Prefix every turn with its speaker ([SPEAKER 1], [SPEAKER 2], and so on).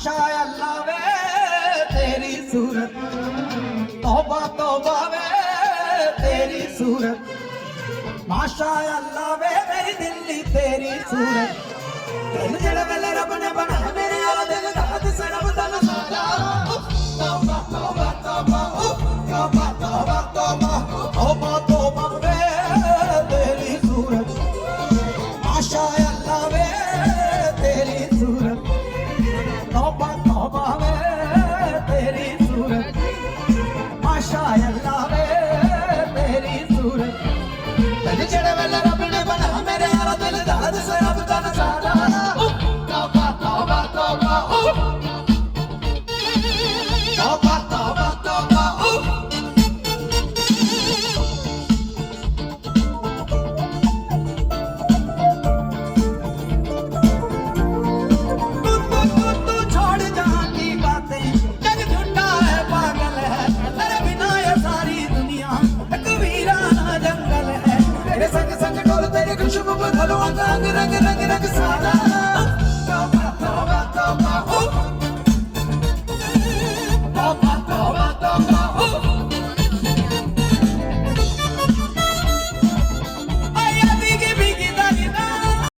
[SPEAKER 1] माशा अल्लाह वे तेरी सूरत, तौबा तौबा वे तेरी सूरत, माशा अल्लाह वे मेरी दिल्ली तेरी सूरत। दिल जड़ वेले रब ने बना मेरे यार दिल दाद से रब दा नजारा। तौबा तौबा तौबा तौबा तौबा तौबा तौबा तौबा वे तेरी सूरत, माशा अल्लाह वे तेरी सूरत, तौबा तौबा वे तेरी सूरत, माशा अल्लाह वे तेरी सूरत। दिल जड़ वेले रब ने बना मेरे यार दिल दाद से रब दा नजारा। तौबा तौबा तौबा तौबा तौबा तौबा। तू छोड़ जहाँ की बातें, जग झूठा है पागल है, तेरे बिना ये सारी दुनिया एक वीराना जंगल है। तेरे संग संग डोल तेरी खुशबू बदलो अंग रंग